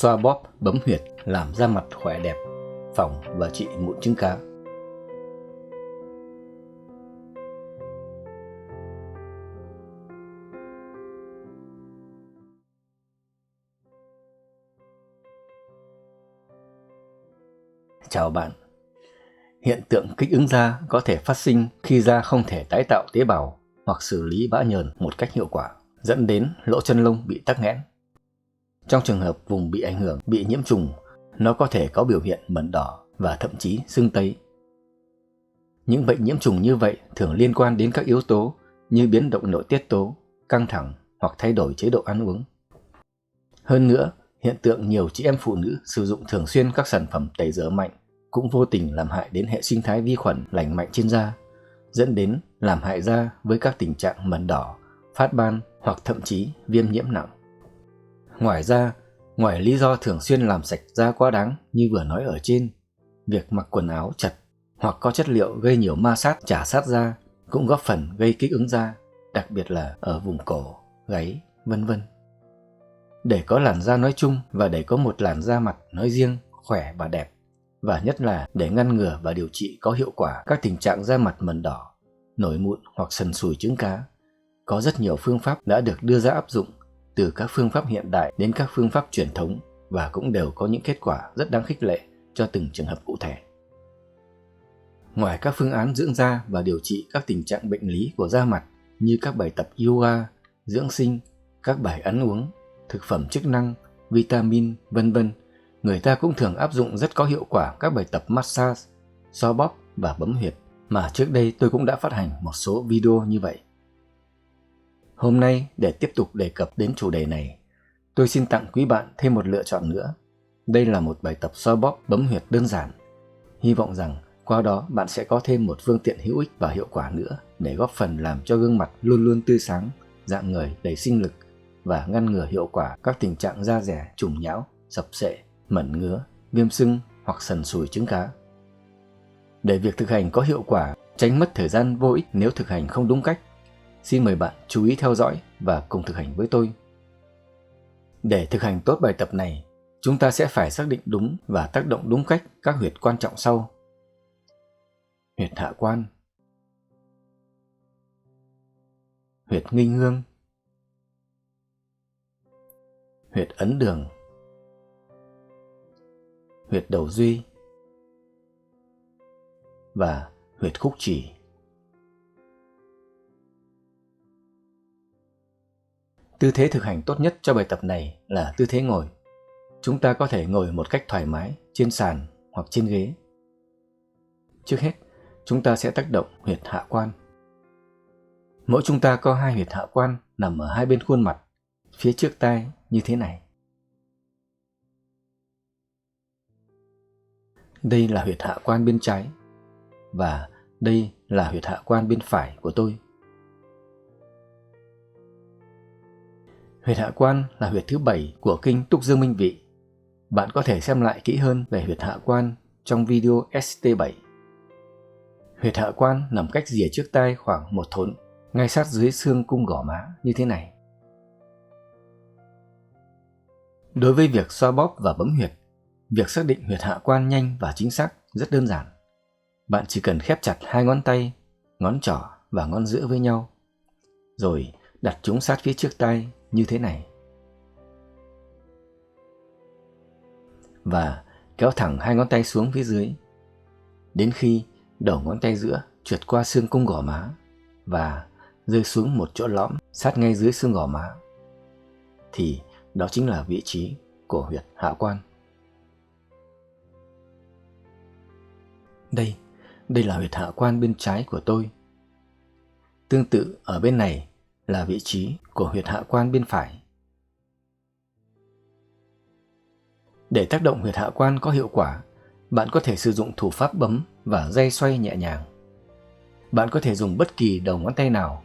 xoa bóp, bấm huyệt làm da mặt khỏe đẹp, phòng và trị mụn trứng cá. Chào bạn. Hiện tượng kích ứng da có thể phát sinh khi da không thể tái tạo tế bào hoặc xử lý bã nhờn một cách hiệu quả, dẫn đến lỗ chân lông bị tắc nghẽn. Trong trường hợp vùng bị ảnh hưởng bị nhiễm trùng, nó có thể có biểu hiện mẩn đỏ và thậm chí sưng tấy. Những bệnh nhiễm trùng như vậy thường liên quan đến các yếu tố như biến động nội tiết tố, căng thẳng hoặc thay đổi chế độ ăn uống. Hơn nữa, hiện tượng nhiều chị em phụ nữ sử dụng thường xuyên các sản phẩm tẩy rửa mạnh cũng vô tình làm hại đến hệ sinh thái vi khuẩn lành mạnh trên da, dẫn đến làm hại da với các tình trạng mẩn đỏ, phát ban hoặc thậm chí viêm nhiễm nặng. Ngoài ra, ngoài lý do thường xuyên làm sạch da quá đáng như vừa nói ở trên, việc mặc quần áo chật hoặc có chất liệu gây nhiều ma sát chà sát da cũng góp phần gây kích ứng da, đặc biệt là ở vùng cổ, gáy, vân vân. Để có làn da nói chung và để có một làn da mặt nói riêng khỏe và đẹp, và nhất là để ngăn ngừa và điều trị có hiệu quả các tình trạng da mặt mẩn đỏ, nổi mụn hoặc sần sùi trứng cá, có rất nhiều phương pháp đã được đưa ra áp dụng, từ các phương pháp hiện đại đến các phương pháp truyền thống, và cũng đều có những kết quả rất đáng khích lệ cho từng trường hợp cụ thể. Ngoài các phương án dưỡng da và điều trị các tình trạng bệnh lý của da mặt như các bài tập yoga, dưỡng sinh, các bài ăn uống, thực phẩm chức năng, vitamin, vân vân, người ta cũng thường áp dụng rất có hiệu quả các bài tập massage, xoa bóp và bấm huyệt mà trước đây tôi cũng đã phát hành một số video như vậy. Hôm nay, để tiếp tục đề cập đến chủ đề này, tôi xin tặng quý bạn thêm một lựa chọn nữa. Đây là một bài tập xoa bóp bấm huyệt đơn giản. Hy vọng rằng qua đó bạn sẽ có thêm một phương tiện hữu ích và hiệu quả nữa để góp phần làm cho gương mặt luôn luôn tươi sáng, rạng ngời, đầy sinh lực và ngăn ngừa hiệu quả các tình trạng da rẻ, trùng nhão, sập sệ, mẩn ngứa, viêm sưng hoặc sần sùi trứng cá. Để việc thực hành có hiệu quả, tránh mất thời gian vô ích nếu thực hành không đúng cách, xin mời bạn chú ý theo dõi và cùng thực hành với tôi. Để thực hành tốt bài tập này, chúng ta sẽ phải xác định đúng và tác động đúng cách các huyệt quan trọng sau. Huyệt hạ quan, huyệt nghinh hương, huyệt ấn đường, huyệt đầu duy và huyệt khúc chỉ. Tư thế thực hành tốt nhất cho bài tập này là tư thế ngồi. Chúng ta có thể ngồi một cách thoải mái trên sàn hoặc trên ghế. Trước hết, chúng ta sẽ tác động huyệt hạ quan. Mỗi chúng ta có hai huyệt hạ quan nằm ở hai bên khuôn mặt, phía trước tai như thế này. Đây là huyệt hạ quan bên trái và đây là huyệt hạ quan bên phải của tôi. Huyệt hạ quan là huyệt thứ 7 của kinh Túc Dương Minh Vị. Bạn có thể xem lại kỹ hơn về huyệt hạ quan trong video ST7. Huyệt hạ quan nằm cách rìa trước tai khoảng 1 thốn, ngay sát dưới xương cung gò má như thế này. Đối với việc xoa bóp và bấm huyệt, việc xác định huyệt hạ quan nhanh và chính xác rất đơn giản. Bạn chỉ cần khép chặt hai ngón tay, ngón trỏ và ngón giữa với nhau, rồi đặt chúng sát phía trước tai như thế này. Và kéo thẳng hai ngón tay xuống phía dưới, đến khi đầu ngón tay giữa trượt qua xương cung gò má và rơi xuống một chỗ lõm sát ngay dưới xương gò má, thì đó chính là vị trí của huyệt hạ quan. Đây là huyệt hạ quan bên trái của tôi. Tương tự ở bên này là vị trí của huyệt hạ quan bên phải. Để tác động huyệt hạ quan có hiệu quả, bạn có thể sử dụng thủ pháp bấm và day xoay nhẹ nhàng. Bạn có thể dùng bất kỳ đầu ngón tay nào.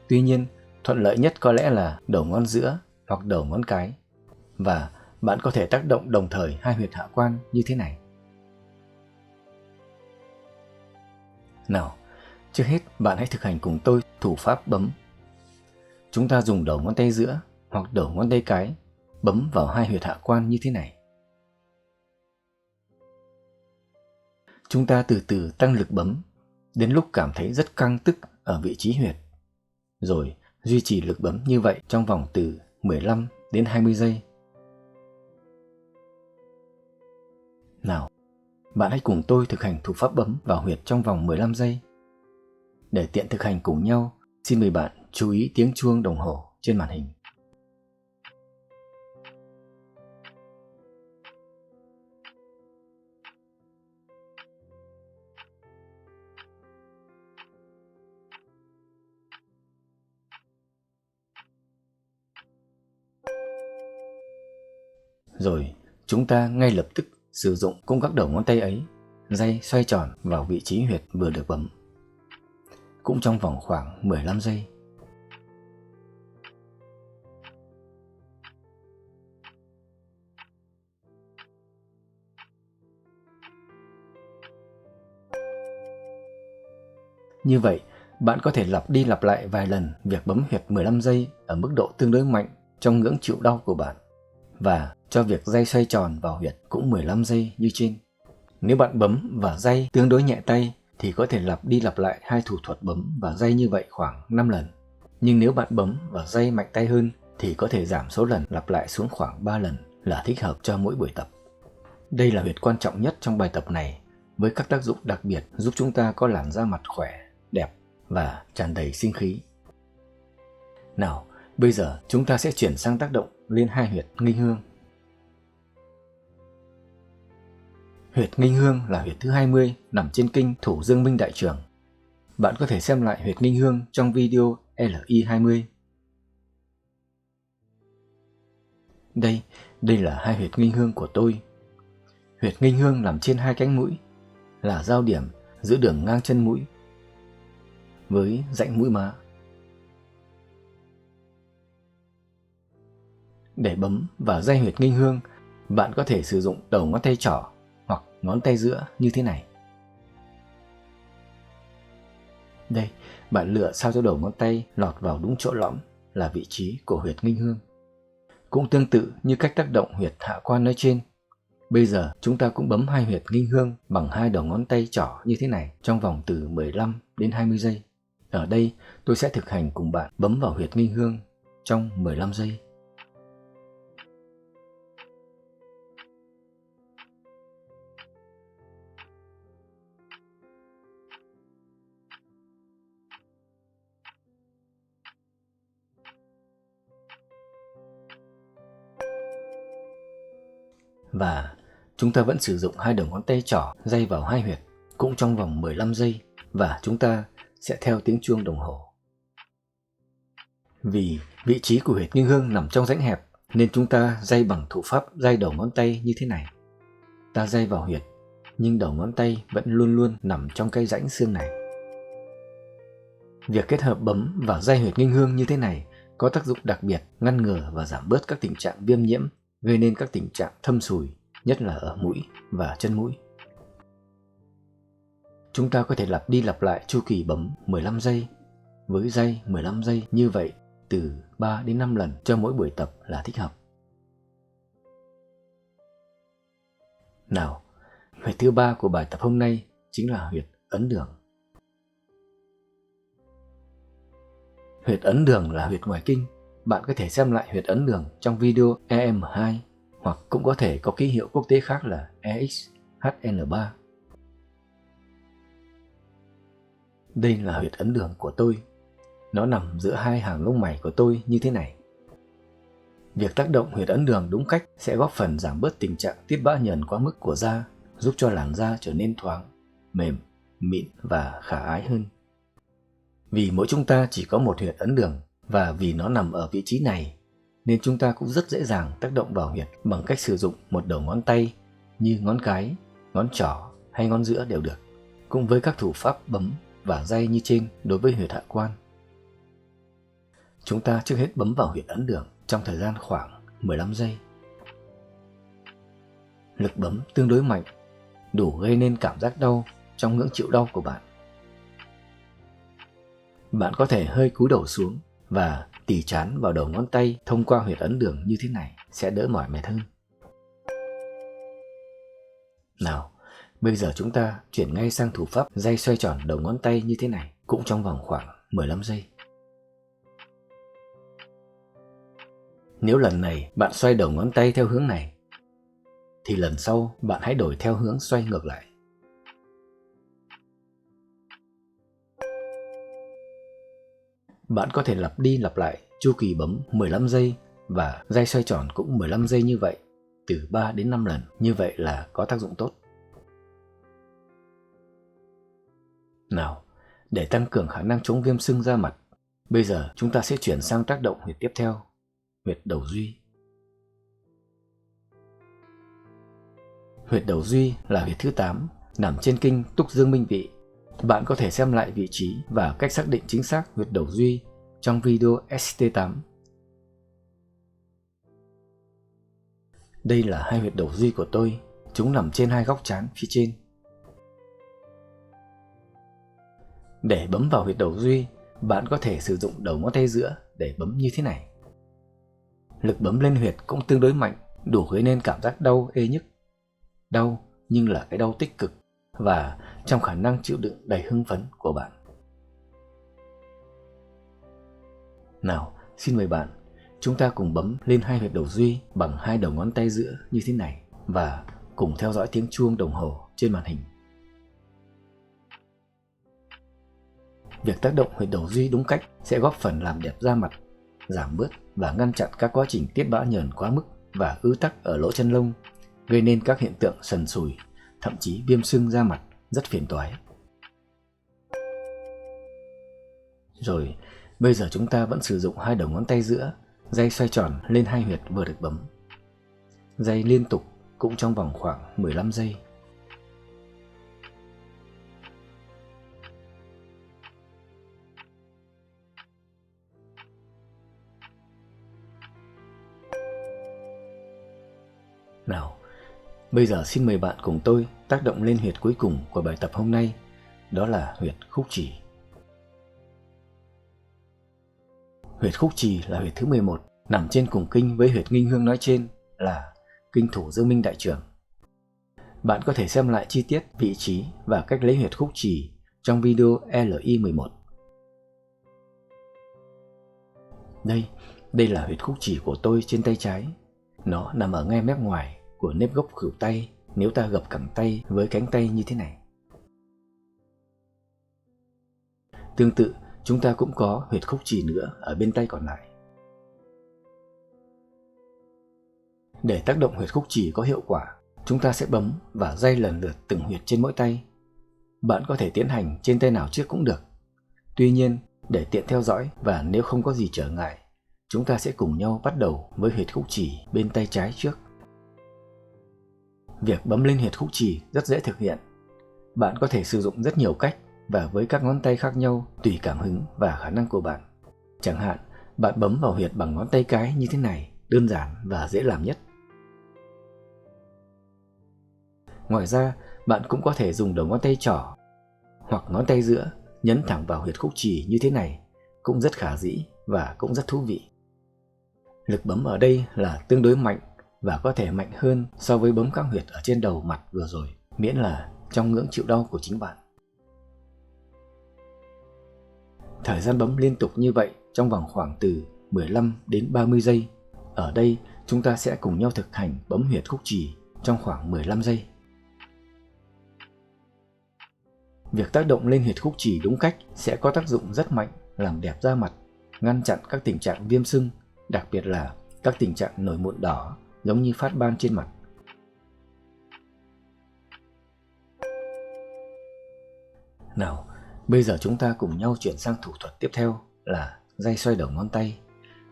Tuy nhiên, thuận lợi nhất có lẽ là đầu ngón giữa hoặc đầu ngón cái. Và bạn có thể tác động đồng thời hai huyệt hạ quan như thế này. Nào, trước hết bạn hãy thực hành cùng tôi thủ pháp bấm. Chúng ta dùng đầu ngón tay giữa hoặc đầu ngón tay cái bấm vào hai huyệt hạ quan như thế này. Chúng ta từ từ tăng lực bấm, đến lúc cảm thấy rất căng tức ở vị trí huyệt. Rồi duy trì lực bấm như vậy trong vòng từ 15 đến 20 giây. Nào, bạn hãy cùng tôi thực hành thủ pháp bấm vào huyệt trong vòng 15 giây. Để tiện thực hành cùng nhau, xin mời bạn chú ý tiếng chuông đồng hồ trên màn hình. Rồi chúng ta ngay lập tức sử dụng cùng các đầu ngón tay ấy, day xoay tròn vào vị trí huyệt vừa được bấm, cũng trong vòng khoảng 15 giây. Như vậy, bạn có thể lặp đi lặp lại vài lần việc bấm huyệt 15 giây ở mức độ tương đối mạnh trong ngưỡng chịu đau của bạn, và cho việc day xoay tròn vào huyệt cũng 15 giây như trên. Nếu bạn bấm và day tương đối nhẹ tay thì có thể lặp đi lặp lại hai thủ thuật bấm và day như vậy khoảng 5 lần. Nhưng nếu bạn bấm và day mạnh tay hơn thì có thể giảm số lần lặp lại xuống khoảng 3 lần là thích hợp cho mỗi buổi tập. Đây là huyệt quan trọng nhất trong bài tập này, với các tác dụng đặc biệt giúp chúng ta có làn da mặt khỏe, đẹp và tràn đầy sinh khí. Nào, bây giờ chúng ta sẽ chuyển sang tác động lên hai huyệt nghinh hương. Huyệt nghinh hương là huyệt thứ 20 nằm trên kinh Thủ Dương Minh Đại Trường. Bạn có thể xem lại huyệt nghinh hương trong video LI20. Đây là hai huyệt nghinh hương của tôi. Huyệt nghinh hương nằm trên hai cánh mũi, là giao điểm giữa đường ngang chân mũi với rãnh mũi má. Để bấm và day huyệt nghinh hương, bạn có thể sử dụng đầu ngón tay trỏ hoặc ngón tay giữa như thế này. Đây, bạn lựa sao cho đầu ngón tay lọt vào đúng chỗ lõm là vị trí của huyệt nghinh hương. Cũng tương tự như cách tác động huyệt hạ quan nói trên, bây giờ chúng ta cũng bấm hai huyệt nghinh hương bằng hai đầu ngón tay trỏ như thế này trong vòng từ 15 đến 20 giây. Ở đây tôi sẽ thực hành cùng bạn bấm vào huyệt nghinh hương trong 15 giây. Và chúng ta vẫn sử dụng hai đầu ngón tay trỏ day vào hai huyệt cũng trong vòng 15 giây, và chúng ta sẽ theo tiếng chuông đồng hồ. Vì vị trí của huyệt nghinh hương nằm trong rãnh hẹp nên chúng ta day bằng thủ pháp day đầu ngón tay như thế này. Ta day vào huyệt nhưng đầu ngón tay vẫn luôn luôn nằm trong cái rãnh xương này. Việc kết hợp bấm và day huyệt nghinh hương như thế này có tác dụng đặc biệt ngăn ngừa và giảm bớt các tình trạng viêm nhiễm, gây nên các tình trạng thâm sùi, nhất là ở mũi và chân mũi. Chúng ta có thể lặp đi lặp lại chu kỳ bấm 15 giây với day 15 giây như vậy từ 3 đến 5 lần cho mỗi buổi tập là thích hợp. Nào, huyệt thứ 3 của bài tập hôm nay chính là huyệt ấn đường. Huyệt ấn đường là huyệt ngoài kinh. Bạn có thể xem lại huyệt ấn đường trong video EM2, hoặc cũng có thể có ký hiệu quốc tế khác là EXHN3. Đây là huyệt ấn đường của tôi. Nó nằm giữa hai hàng lông mày của tôi như thế này. Việc tác động huyệt ấn đường đúng cách sẽ góp phần giảm bớt tình trạng tiết bã nhờn quá mức của da, giúp cho làn da trở nên thoáng, mềm, mịn và khả ái hơn. Vì mỗi chúng ta chỉ có một huyệt ấn đường, và vì nó nằm ở vị trí này nên chúng ta cũng rất dễ dàng tác động vào huyệt bằng cách sử dụng một đầu ngón tay như ngón cái, ngón trỏ hay ngón giữa đều được, cùng với các thủ pháp bấm và day như trên đối với huyệt hạ quan. Chúng ta trước hết bấm vào huyệt ấn đường trong thời gian khoảng 15 giây. Lực bấm tương đối mạnh, đủ gây nên cảm giác đau trong ngưỡng chịu đau của bạn. Bạn có thể hơi cúi đầu xuống và tì trán vào đầu ngón tay thông qua huyệt ấn đường như thế này. sẽ đỡ mỏi mệt hơn. Nào, bây giờ chúng ta chuyển ngay sang thủ pháp day xoay tròn đầu ngón tay như thế này, cũng trong vòng khoảng 15 giây. Nếu lần này bạn xoay đầu ngón tay theo hướng này, thì lần sau bạn hãy đổi theo hướng xoay ngược lại. Bạn có thể lặp đi lặp lại chu kỳ bấm 15 giây và day xoay tròn cũng 15 giây như vậy, từ 3 đến 5 lần, như vậy là có tác dụng tốt. Nào, để tăng cường khả năng chống viêm sưng da mặt, bây giờ chúng ta sẽ chuyển sang tác động huyệt tiếp theo, huyệt đầu duy. Huyệt đầu duy là huyệt thứ 8, nằm trên kinh túc dương minh vị. Bạn có thể xem lại vị trí và cách xác định chính xác huyệt đầu duy trong video ST8. Đây là hai huyệt đầu duy của tôi, chúng nằm trên hai góc trán phía trên. Để bấm vào huyệt đầu duy, bạn có thể sử dụng đầu ngón tay giữa để bấm như thế này. Lực bấm lên huyệt cũng tương đối mạnh, đủ gây nên cảm giác đau ê nhức. Đau nhưng là cái đau tích cực và trong khả năng chịu đựng đầy hưng phấn của bạn. Nào, xin mời bạn, chúng ta cùng bấm lên hai huyệt đầu duy bằng hai đầu ngón tay giữa như thế này và cùng theo dõi tiếng chuông đồng hồ trên màn hình. Việc tác động huyệt đầu duy đúng cách sẽ góp phần làm đẹp da mặt, giảm bớt và ngăn chặn các quá trình tiết bã nhờn quá mức và ứ tắc ở lỗ chân lông, gây nên các hiện tượng sần sùi, thậm chí viêm sưng da mặt rất phiền toái. Rồi, bây giờ chúng ta vẫn sử dụng hai đầu ngón tay giữa, day xoay tròn lên hai huyệt vừa được bấm. Day liên tục cũng trong vòng khoảng 15 giây. Nào, bây giờ xin mời bạn cùng tôi tác động lên huyệt cuối cùng của bài tập hôm nay, đó là huyệt khúc chì. Huyệt khúc chì là huyệt thứ 11, nằm trên cùng kinh với huyệt nghinh hương nói trên là kinh thủ dương minh đại trưởng. Bạn có thể xem lại chi tiết, vị trí và cách lấy huyệt khúc chì trong video LI11. Đây là huyệt khúc chì của tôi trên tay trái. Nó nằm ở ngay mép ngoài của nếp gốc khuỷu tay nếu ta gập cẳng tay với cánh tay như thế này. Tương tự, chúng ta cũng có huyệt khúc chì nữa ở bên tay còn lại. Để tác động huyệt khúc chì có hiệu quả, chúng ta sẽ bấm và day lần lượt từng huyệt trên mỗi tay. Bạn có thể tiến hành trên tay nào trước cũng được. Tuy nhiên, để tiện theo dõi và nếu không có gì trở ngại, chúng ta sẽ cùng nhau bắt đầu với huyệt khúc chì bên tay trái trước. Việc bấm lên huyệt khúc chì rất dễ thực hiện. Bạn có thể sử dụng rất nhiều cách và với các ngón tay khác nhau tùy cảm hứng và khả năng của bạn. Chẳng hạn, bạn bấm vào huyệt bằng ngón tay cái như thế này, đơn giản và dễ làm nhất. Ngoài ra, bạn cũng có thể dùng đầu ngón tay trỏ hoặc ngón tay giữa nhấn thẳng vào huyệt khúc chì như thế này, cũng rất khả dĩ và cũng rất thú vị. Lực bấm ở đây là tương đối mạnh và có thể mạnh hơn so với bấm các huyệt ở trên đầu mặt vừa rồi, miễn là trong ngưỡng chịu đau của chính bạn. Thời gian bấm liên tục như vậy trong vòng khoảng từ 15 đến 30 giây. Ở đây chúng ta sẽ cùng nhau thực hành bấm huyệt khúc chì trong khoảng 15 giây. Việc tác động lên huyệt khúc chì đúng cách sẽ có tác dụng rất mạnh làm đẹp da mặt, ngăn chặn các tình trạng viêm sưng, đặc biệt là các tình trạng nổi mụn đỏ giống như phát ban trên mặt. Nào, bây giờ chúng ta cùng nhau chuyển sang thủ thuật tiếp theo là day xoay đầu ngón tay,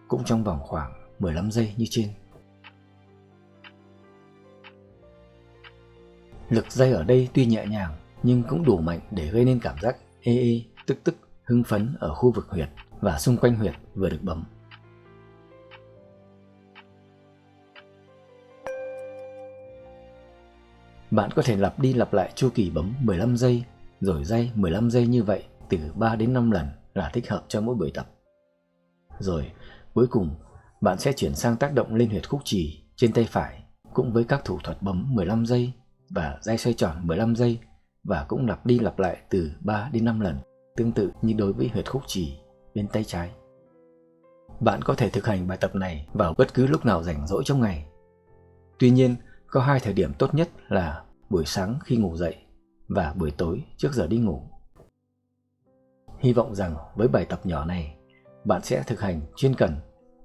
cũng trong vòng khoảng 15 giây như trên. Lực day ở đây tuy nhẹ nhàng nhưng cũng đủ mạnh để gây nên cảm giác ê tức hưng phấn ở khu vực huyệt và xung quanh huyệt vừa được bấm. Bạn có thể lặp đi lặp lại chu kỳ bấm 15 giây rồi day 15 giây như vậy từ 3 đến 5 lần là thích hợp cho mỗi buổi tập. Rồi cuối cùng Bạn sẽ chuyển sang tác động lên huyệt khúc chì trên tay phải, cũng với các thủ thuật bấm 15 giây và day xoay tròn 15 giây, và cũng lặp đi lặp lại từ 3 đến 5 lần, tương tự như đối với huyệt khúc chì bên tay trái. Bạn có thể thực hành bài tập này vào bất cứ lúc nào rảnh rỗi trong ngày. Tuy nhiên, có 2 thời điểm tốt nhất là buổi sáng khi ngủ dậy và buổi tối trước giờ đi ngủ. Hy vọng rằng với bài tập nhỏ này, bạn sẽ thực hành chuyên cần,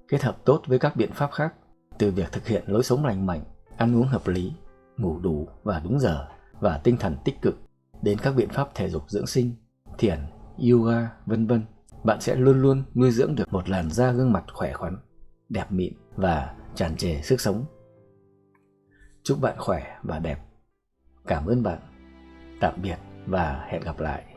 kết hợp tốt với các biện pháp khác, từ việc thực hiện lối sống lành mạnh, ăn uống hợp lý, ngủ đủ và đúng giờ, và tinh thần tích cực, đến các biện pháp thể dục dưỡng sinh, thiền, yoga, vân vân. Bạn sẽ luôn luôn nuôi dưỡng được một làn da gương mặt khỏe khoắn, đẹp mịn và tràn trề sức sống. Chúc bạn khỏe và đẹp. Cảm ơn bạn. Tạm biệt và hẹn gặp lại.